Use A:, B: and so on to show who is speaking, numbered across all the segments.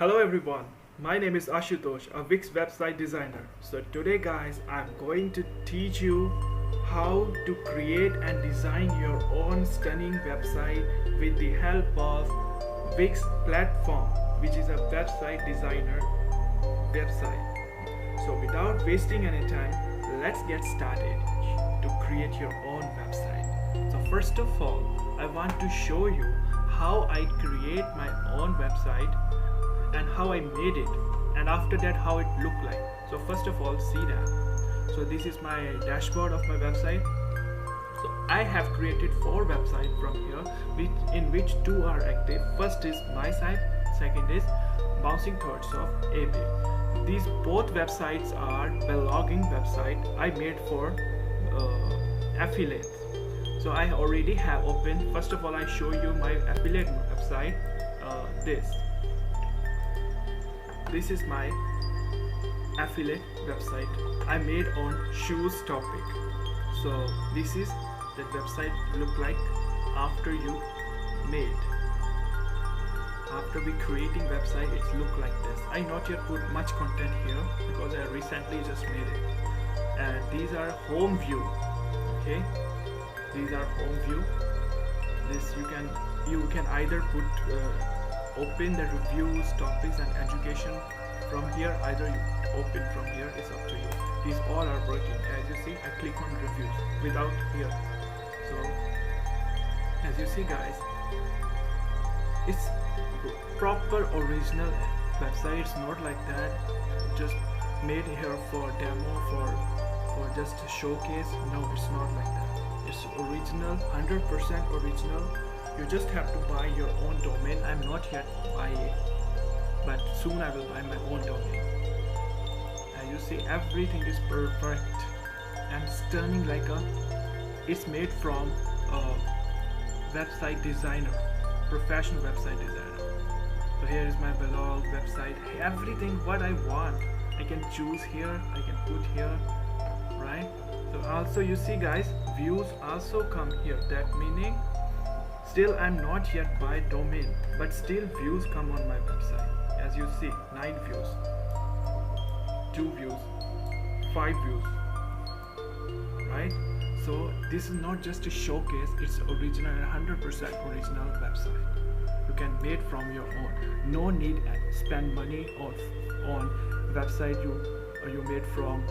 A: Hello everyone, my name is Ashutosh, a Wix website designer. So today guys, I'm going to teach you how to create and design your own stunning website with the help of Wix platform, which is a website designer website. So without wasting any time, let's get started to create your own website. So first of all, I want to show you how I create my own website and how I made it, and after that how it looked like. So first of all, see that. So this is my dashboard of my website. So I have created 4 websites from here, in which 2 are active. First is my site, second is Bouncing Thoughts of AB. These both websites are blogging website I made for affiliates. So I already have opened. First of all, I show you my affiliate website. This is my affiliate website I made on shoes topic. So this is the website look like after you made. After we creating website, it's look like this. I not yet put much content here because I recently just made it. And these are home view. Okay, these are home view. This you can either put open the reviews, topics and education from here. Either you open from here, it's up to you. These all are working. As you see, I click on reviews without here. So as you see guys, it's proper original website. It's not like that just made here for demo, for just a showcase. No, it's not like that. It's original, 100% original. You just have to buy your own domain. I'm not yet buying it, but soon I will buy my own domain. As you see, everything is perfect and stunning, like it's made from a website designer, professional website designer. So here is my blog website. Everything what I want, I can choose here, I can put here, right? So also you see guys, views also come here. That meaning still I'm not yet by domain, but still views come on my website. As you see, 9 views, 2 views, 5 views, right? So this is not just a showcase, it's original, 100% original website. You can make from your own. No need to spend money on website you made from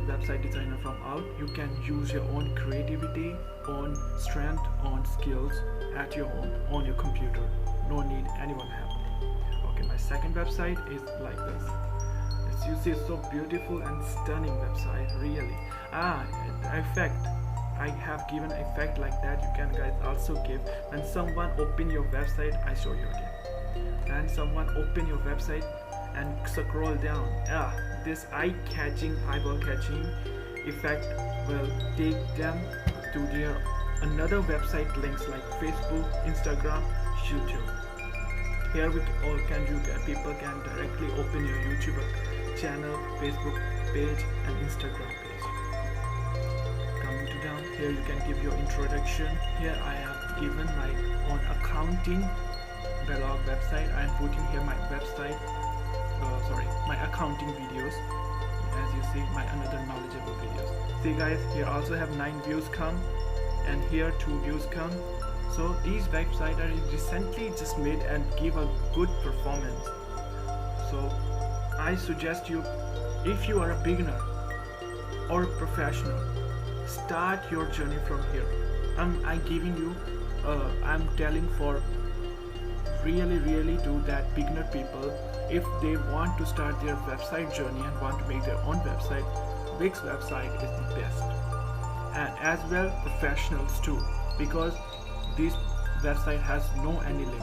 A: website designer from out. You can use your own creativity, own strength, own skills at your own on your computer. No need anyone help. Okay, my second website is like this. As you see, it's so beautiful and stunning website, really. Effect, I have given effect like that. You can guys also give when someone open your website. I show you again. And someone open your website and scroll down, this eyeball catching effect will take them to their another website links like Facebook, Instagram, YouTube. Here people can directly open your YouTube channel, Facebook page and Instagram page. Coming to down here, you can give your introduction. Here I have given my own accounting blog website. I am putting here my website, my accounting videos. As you see, my another knowledgeable videos. See guys, here also have 9 views come, and here 2 views come. So these websites are recently just made and give a good performance. So I suggest you, if you are a beginner or a professional, start your journey from here. I'm telling for really do that beginner people, if they want to start their website journey and want to make their own website, Wix website is the best. And as well professionals too, because this website has no any limit.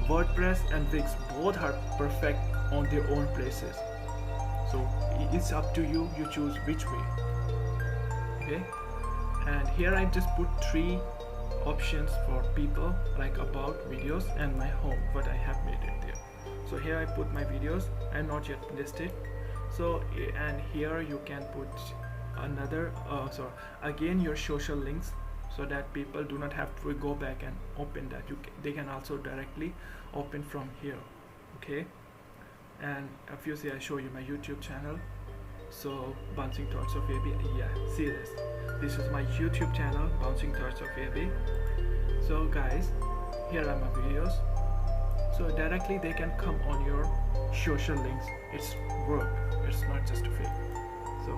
A: WordPress and Wix both are perfect on their own places. So it's up to you, you choose which way. Okay, and here I just put 3 options for people, like about, videos and my home, what I have made it there. So here I put my videos. I'm not yet listed. So and here you can put another again your social links, so that people do not have to go back and open that. They can also directly open from here. Okay, And obviously I show you my YouTube channel. So Bouncing Thoughts of AB, yeah, see this is my YouTube channel, Bouncing Thoughts of AB. So guys, here are my videos. So directly they can come on your social links. It's work, it's not just a fake. So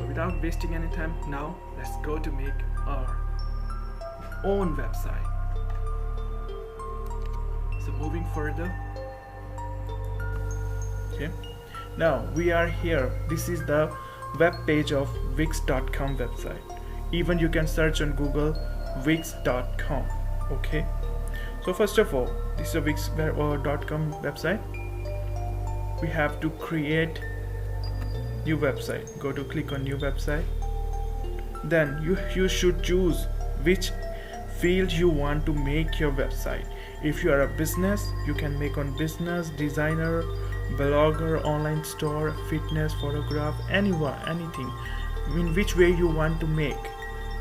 A: without wasting any time, now let's go to make our own website. So moving further, okay, now we are here. This is the web page of wix.com website. Even you can search on Google wix.com. okay, so first of all, this is a wix.com website. We have to create new website. Go to click on new website. Then you should choose which field you want to make your website. If you are a business, you can make on business, designer, blogger, online store, fitness, photograph, anything. In which way you want to make,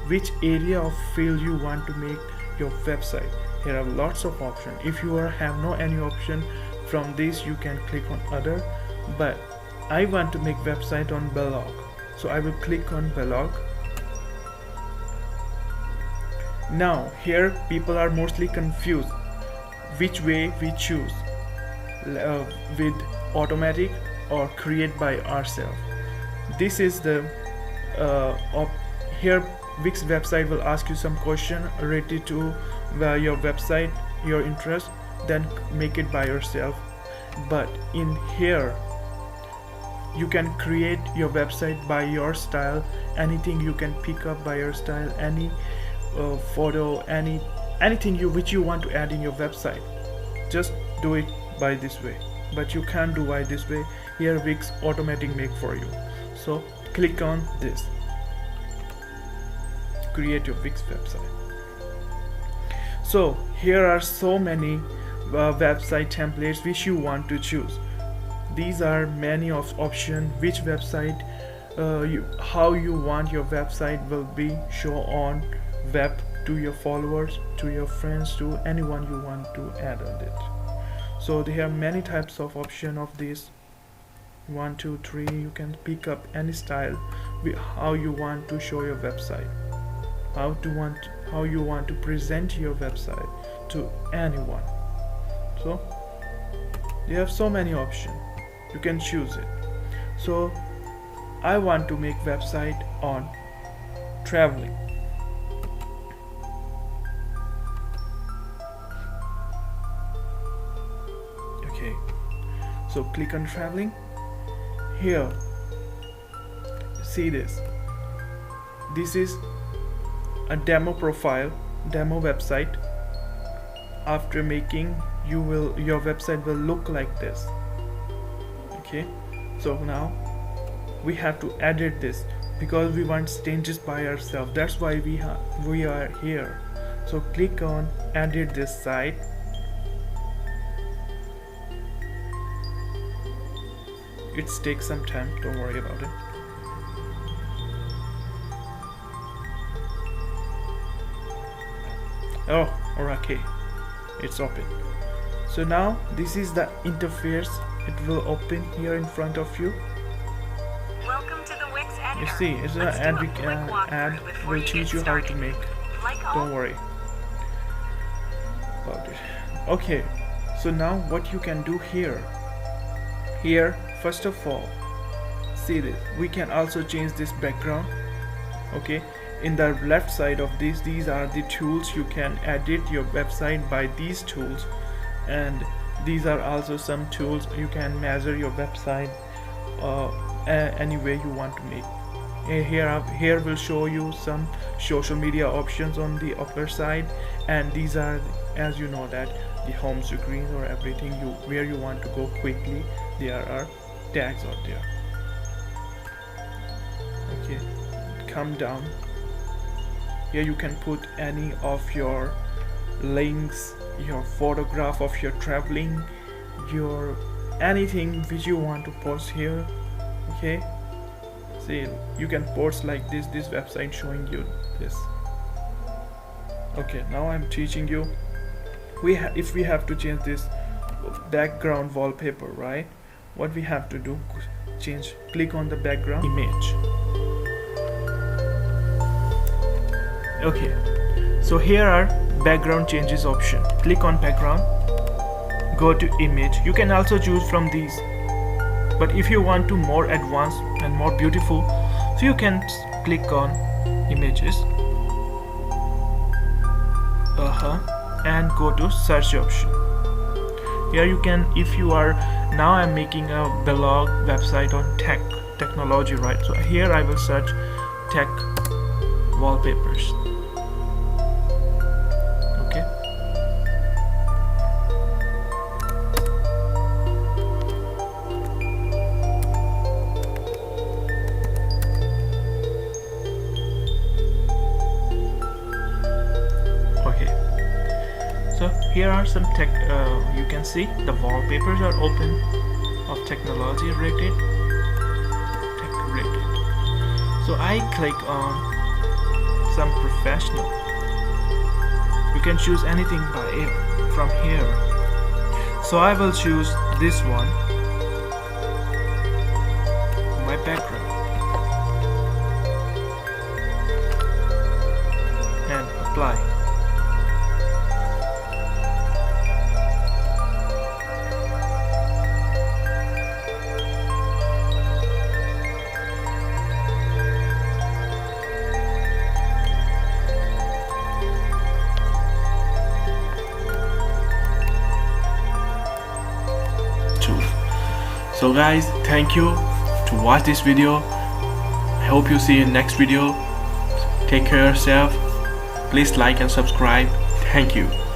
A: which area of field you want to make your website. Here are lots of options. If you have no any option from this, you can click on other, but I want to make website on blog, so I will click on blog. Now here people are mostly confused which way we choose, with automatic or create by ourselves. This is the here Wix website will ask you some question related to your website, your interest, then make it by yourself. But in here you can create your website by your style. Anything you can pick up by your style, any photo, anything which you want to add in your website, just do it by this way. But you can't do by this way. Here Wix automatic make for you. So click on this, create your Wix website. So here are so many website templates which you want to choose. These are many of options which website how you want your website will be show on web to your followers, to your friends, to anyone you want to add on it. So there are many types of option of this. 1, 2, 3. You can pick up any style how you want to show your website, how you want to present your website to anyone. So you have so many options, you can choose it. So I want to make website on traveling. Okay, so click on traveling. Here, see this is a demo profile, demo website. After making, your website will look like this. Okay, so now we have to edit this because we want changes by ourselves. That's why we are here. So click on edit this site. It takes some time, don't worry about it. Oh, okay, it's open. So now this is the interface. It will open here in front of you.
B: Welcome to the Wix editor.
A: You see, it's an ad will teach you how to make. Don't worry about it. Okay, so now what you can do here, first of all, see this, we can also change this background. Okay, in the left side of this, these are the tools. You can edit your website by these tools, and these are also some tools you can measure your website any way you want to make. Here will show you some social media options on the upper side, and these are, as you know, that the home screen or everything where you want to go quickly. There are tags out there. Okay, come down. Here you can put any of your links, your photograph of your traveling, your anything which you want to post here. Okay, see, you can post like this website showing you this. Okay, now I'm teaching you if we have to change this background wallpaper, right? What we have to do, click on the background image. Okay, so here are background changes option. Click on background, go to image. You can also choose from these, but if you want to more advanced and more beautiful, so you can click on images, and go to search option. Here you can, if you are, now I'm making a blog website on technology, right? So here I will search tech wallpapers. Okay, so here are some tech, you can see the wallpapers are open of technology rated, tech rated. So I click on some professional. You can choose anything from here. So I will choose this one, my background, and apply. So guys, thank you to watch this video. I hope you see you in next video. Take care of yourself. Please like and subscribe. Thank you.